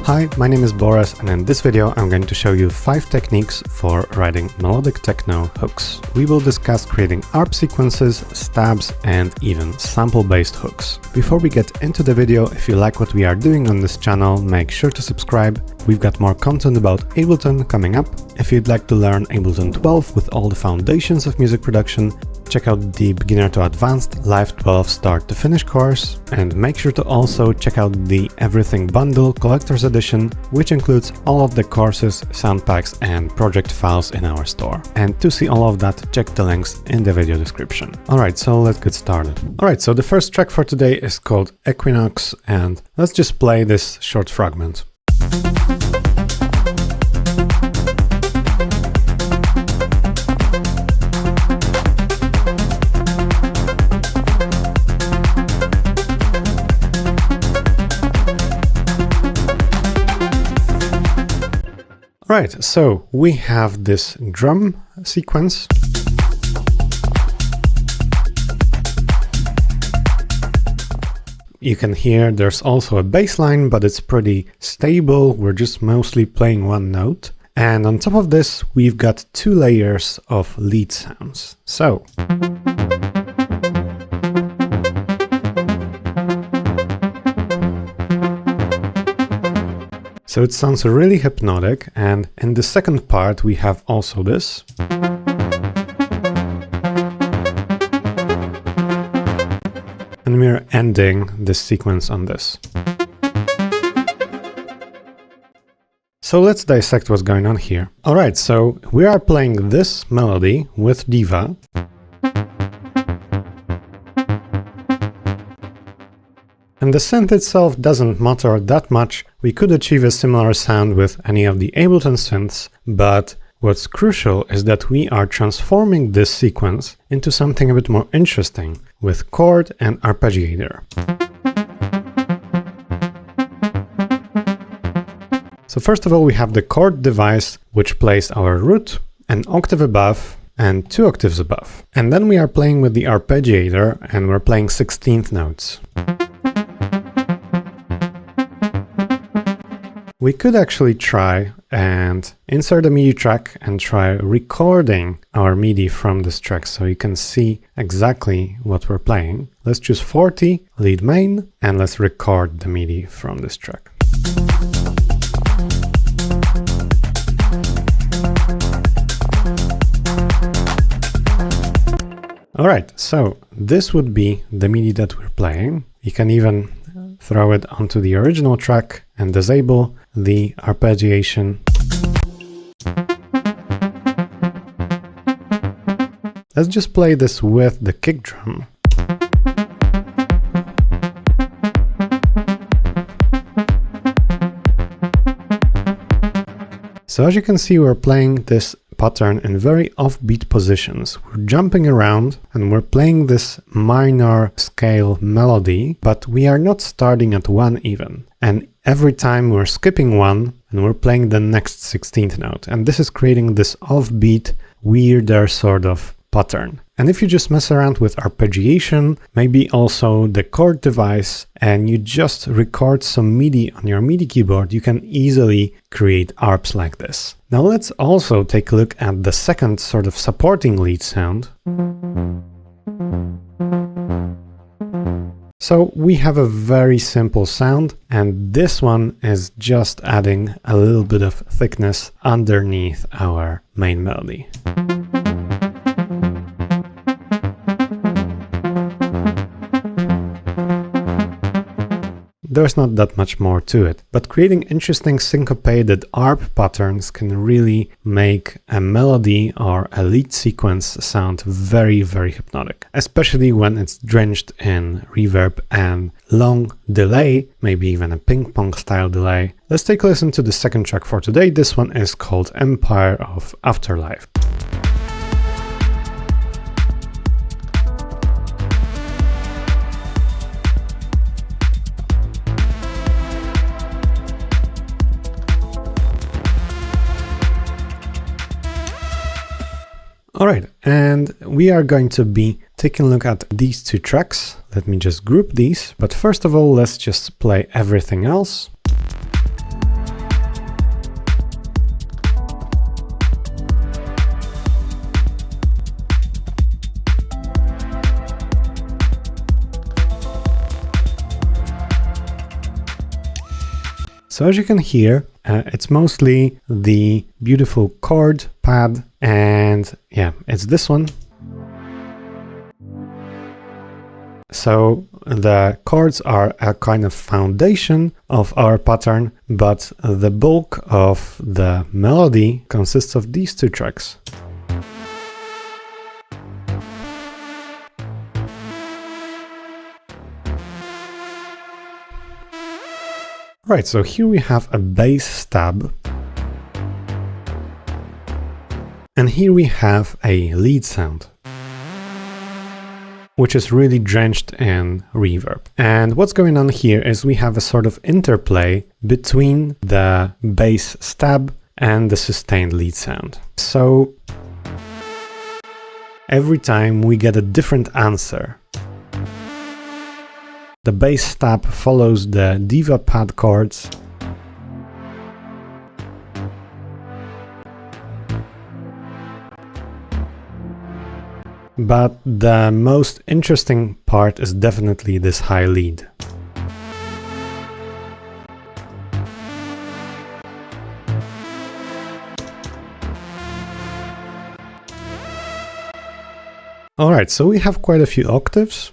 Hi, my name is Boris, and in this video I'm going to show you 5 techniques for writing melodic techno hooks. We will discuss creating ARP sequences, stabs, and even sample-based hooks. Before we get into the video, if you like what we are doing on this channel, make sure to subscribe. We've got more content about Ableton coming up. If you'd like to learn Ableton 12 with all the foundations of music production, check out the Beginner to Advanced Live 12 Start to Finish course, and make sure to also check out the Everything Bundle Collector's Edition, which includes all of the courses, sound packs, and project files in our store. And to see all of that, check the links in the video description. Alright, so let's get started. Alright, so the first track for today is called Equinox, and let's just play this short fragment. Right, so we have this drum sequence. You can hear there's also a bass line, but it's pretty stable. We're just mostly playing one note. And on top of this, we've got 2 layers of lead sounds. So it sounds really hypnotic, and in the second part we have also this. And we're ending this sequence on this. So let's dissect what's going on here. Alright, so we are playing this melody with Diva. And the synth itself doesn't matter that much. We could achieve a similar sound with any of the Ableton synths, but what's crucial is that we are transforming this sequence into something a bit more interesting with chord and arpeggiator. So first of all, we have the chord device, which plays our root an octave above and 2 octaves above. And then we are playing with the arpeggiator, and we're playing 16th notes. We could actually try and insert a MIDI track and try recording our MIDI from this track so you can see exactly what we're playing. Let's choose 40, lead main, and let's record the MIDI from this track. Alright, so this would be the MIDI that we're playing. You can even throw it onto the original track and disable the arpeggiation. Let's just play this with the kick drum. So as you can see, we're playing this pattern in very offbeat positions. We're jumping around and we're playing this minor scale melody, but we are not starting at 1 even. And every time we're skipping 1 and we're playing the next 16th note. And this is creating this offbeat, weirder sort of pattern. And if you just mess around with arpeggiation, maybe also the chord device, and you just record some MIDI on your MIDI keyboard, you can easily create ARPs like this. Now let's also take a look at the second sort of supporting lead sound. So we have a very simple sound, and this one is just adding a little bit of thickness underneath our main melody. There's not that much more to it, but creating interesting syncopated ARP patterns can really make a melody or a lead sequence sound very, very hypnotic, especially when it's drenched in reverb and long delay, maybe even a ping-pong style delay. Let's take a listen to the second track for today. This one is called Empire of Afterlife. Alright, and we are going to be taking a look at these 2 tracks. Let me just group these, but first of all, let's just play everything else. So as you can hear, it's mostly the beautiful chord pad, and yeah, it's this one. So the chords are a kind of foundation of our pattern, but the bulk of the melody consists of these two tracks. Right, so here we have a bass stab. And here we have a lead sound, which is really drenched in reverb. And what's going on here is we have a sort of interplay between the bass stab and the sustained lead sound. So every time we get a different answer. The bass stab follows the diva pad chords. But the most interesting part is definitely this high lead. Alright, so we have quite a few octaves.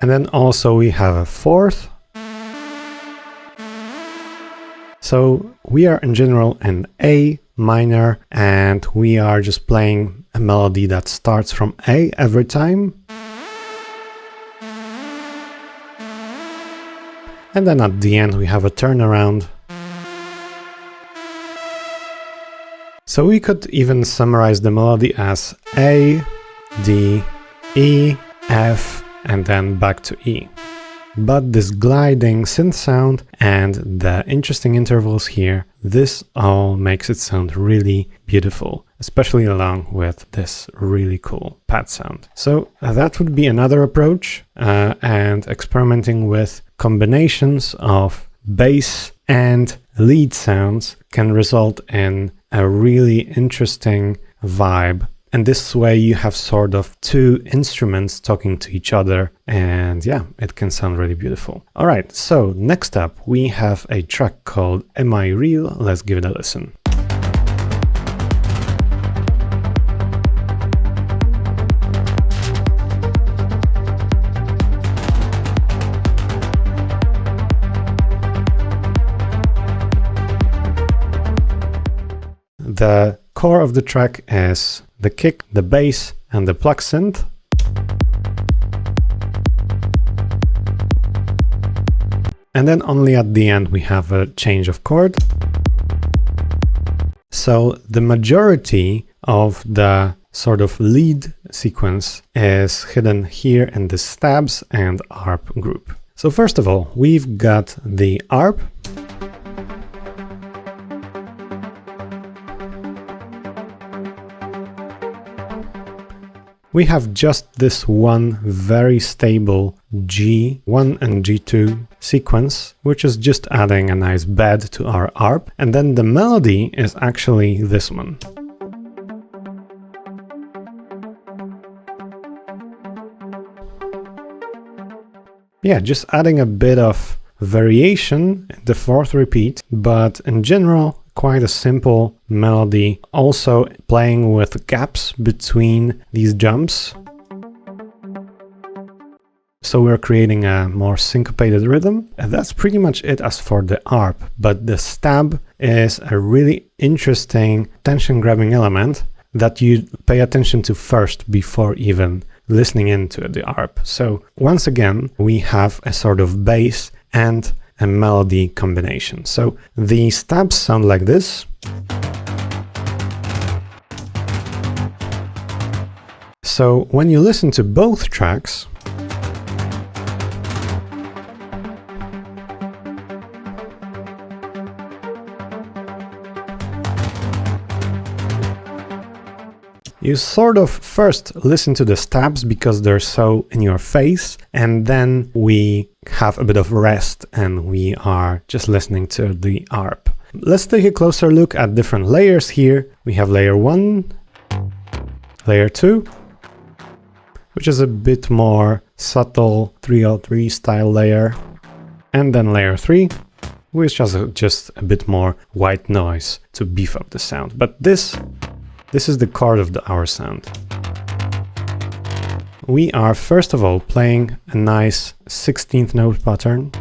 And then also we have a fourth. So we are in general in A minor, and we are just playing a melody that starts from A every time. And then at the end we have a turnaround. So we could even summarize the melody as A, D, E, F, and then back to E. But this gliding synth sound and the interesting intervals here, this all makes it sound really beautiful, especially along with this really cool pad sound. So that would be another approach, and experimenting with combinations of bass and lead sounds can result in a really interesting vibe. And this way you have sort of two instruments talking to each other, and yeah, it can sound really beautiful. All right, so next up we have a track called Am I Real? Let's give it a listen. The core of the track is the kick, the bass, and the plug synth. And then only at the end we have a change of chord. So the majority of the sort of lead sequence is hidden here in the stabs and ARP group. So first of all, we've got the ARP. We have just this one very stable G1 and G2 sequence, which is just adding a nice bed to our ARP. And then the melody is actually this one. Yeah, just adding a bit of variation in the fourth repeat, but in general, quite a simple melody, also playing with gaps between these jumps. So we're creating a more syncopated rhythm. And that's pretty much it as for the ARP, but the stab is a really interesting tension-grabbing element that you pay attention to first before even listening into the ARP. So once again, we have a sort of bass and a melody combination. So the stabs sound like this. So when you listen to both tracks, you sort of first listen to the stabs because they're so in your face, and then we have a bit of rest and we are just listening to the ARP. Let's take a closer look at different layers here. We have layer 1, layer 2, which is a bit more subtle 303 style layer. And then layer 3, which has just a bit more white noise to beef up the sound. But this is the core of our sound. We are first of all playing a nice 16th note pattern.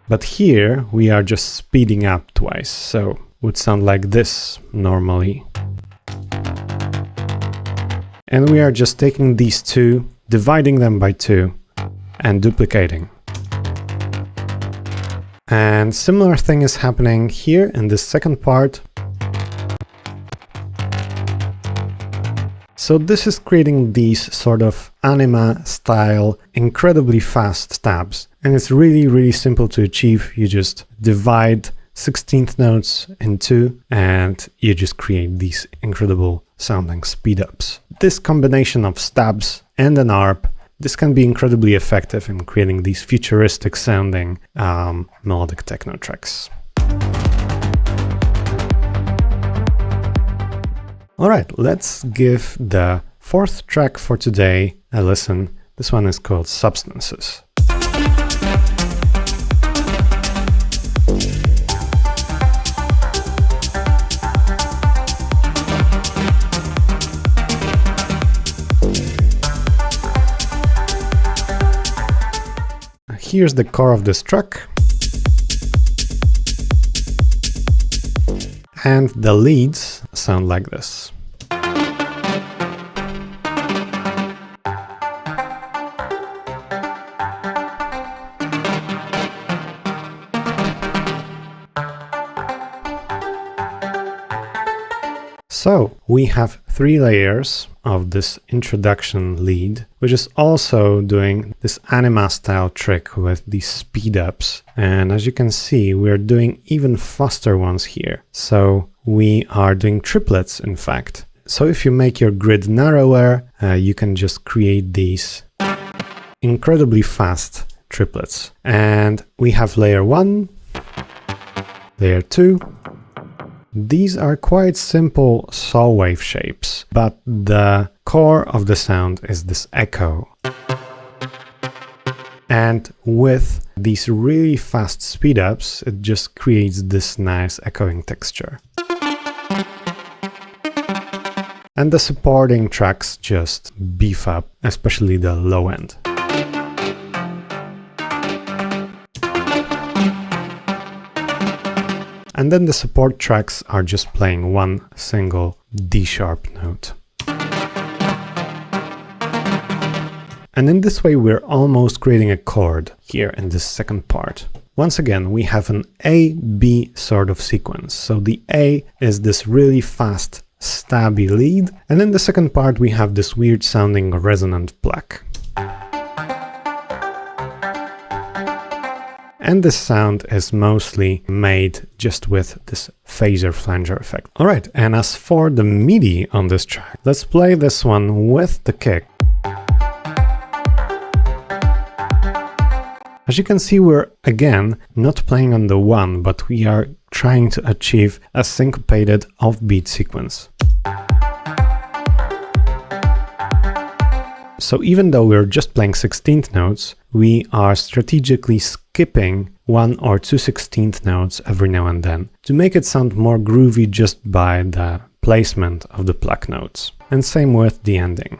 But here we are just speeding up twice, so would sound like this normally. And we are just taking these two, dividing them by 2 and duplicating. And similar thing is happening here in this second part. So this is creating these sort of Anyma-style, incredibly fast stabs. And it's really, really simple to achieve. You just divide 16th notes in 2 and you just create these incredible sounding speed-ups. This combination of stabs and an ARP, this can be incredibly effective in creating these futuristic sounding melodic techno tracks. All right, let's give the fourth track for today a listen. This one is called Substances. Here's the core of this track. And the leads sound like this. So we have 3 layers of this introduction lead, which is also doing this Anyma-style trick with these speed ups. And as you can see, we're doing even faster ones here. So we are doing triplets, in fact. So if you make your grid narrower, you can just create these incredibly fast triplets. And we have layer 1, layer 2. These are quite simple saw wave shapes, but the core of the sound is this echo. And with these really fast speed-ups, it just creates this nice echoing texture. And the supporting tracks just beef up, especially the low end. And then the support tracks are just playing one single D-sharp note. And in this way, we're almost creating a chord here in this second part. Once again, we have an A-B sort of sequence. So the A is this really fast, stabby lead. And in the second part, we have this weird sounding resonant pluck. And this sound is mostly made just with this phaser flanger effect. All right, and as for the MIDI on this track, let's play this one with the kick. As you can see, we're again not playing on the 1, but we are trying to achieve a syncopated offbeat sequence. So even though we're just playing 16th notes, we are strategically skipping 1 or 2 16th notes every now and then to make it sound more groovy just by the placement of the pluck notes. And same with the ending.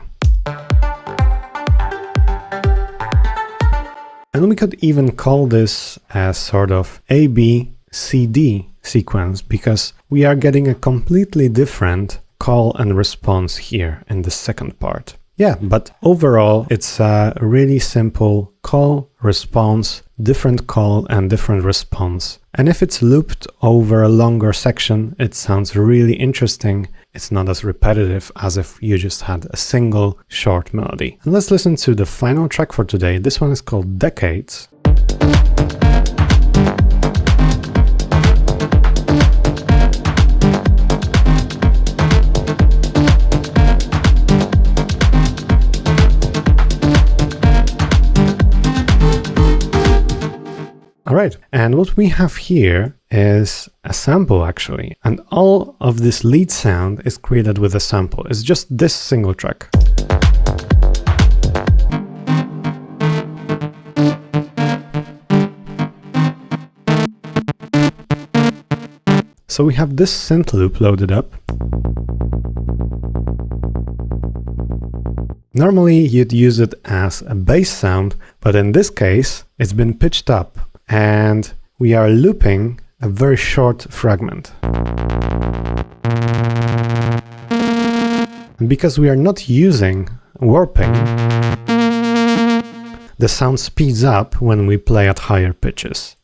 And we could even call this a sort of A-B-C-D sequence, because we are getting a completely different call and response here in the second part. Yeah, but overall, it's a really simple call, response, different call and different response. And if it's looped over a longer section, it sounds really interesting. It's not as repetitive as if you just had a single short melody. And let's listen to the final track for today. This one is called Decades. Alright, and what we have here is a sample actually, and all of this lead sound is created with a sample. It's just this single track. So we have this synth loop loaded up. Normally you'd use it as a bass sound, but in this case it's been pitched up and we are looping a very short fragment. And because we are not using warping, the sound speeds up when we play at higher pitches.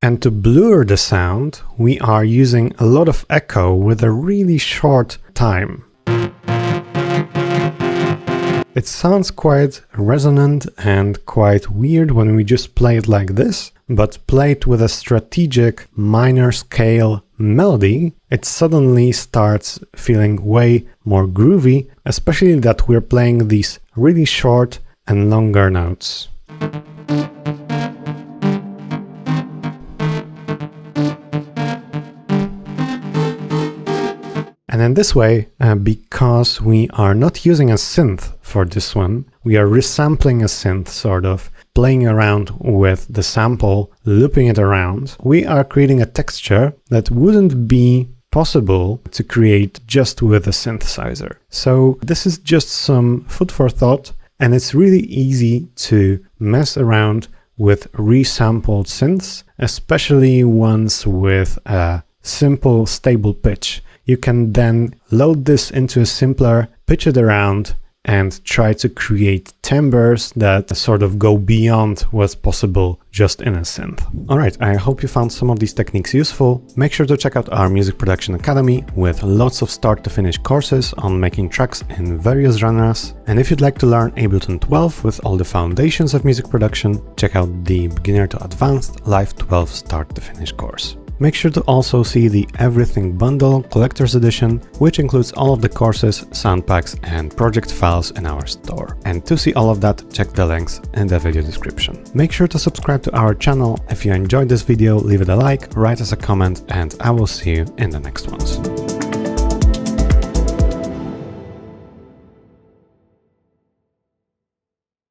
And to blur the sound, we are using a lot of echo with a really short time. It sounds quite resonant and quite weird when we just play it like this, but played with a strategic minor scale melody, it suddenly starts feeling way more groovy, especially that we're playing these really short and longer notes. And in this way, because we are not using a synth for this one, we are resampling a synth, sort of playing around with the sample, looping it around. We are creating a texture that wouldn't be possible to create just with a synthesizer. So this is just some food for thought, and it's really easy to mess around with resampled synths, especially ones with a simple, stable pitch. You can then load this into a simpler, pitch it around, and try to create timbres that sort of go beyond what's possible just in a synth. Alright, I hope you found some of these techniques useful. Make sure to check out our Music Production Academy with lots of start to finish courses on making tracks in various genres. And if you'd like to learn Ableton 12 with all the foundations of music production, check out the Beginner to Advanced Live 12 start to finish course. Make sure to also see the Everything Bundle Collector's Edition, which includes all of the courses, sound packs and project files in our store. And to see all of that, check the links in the video description. Make sure to subscribe to our channel. If you enjoyed this video, leave it a like, write us a comment, and I will see you in the next ones.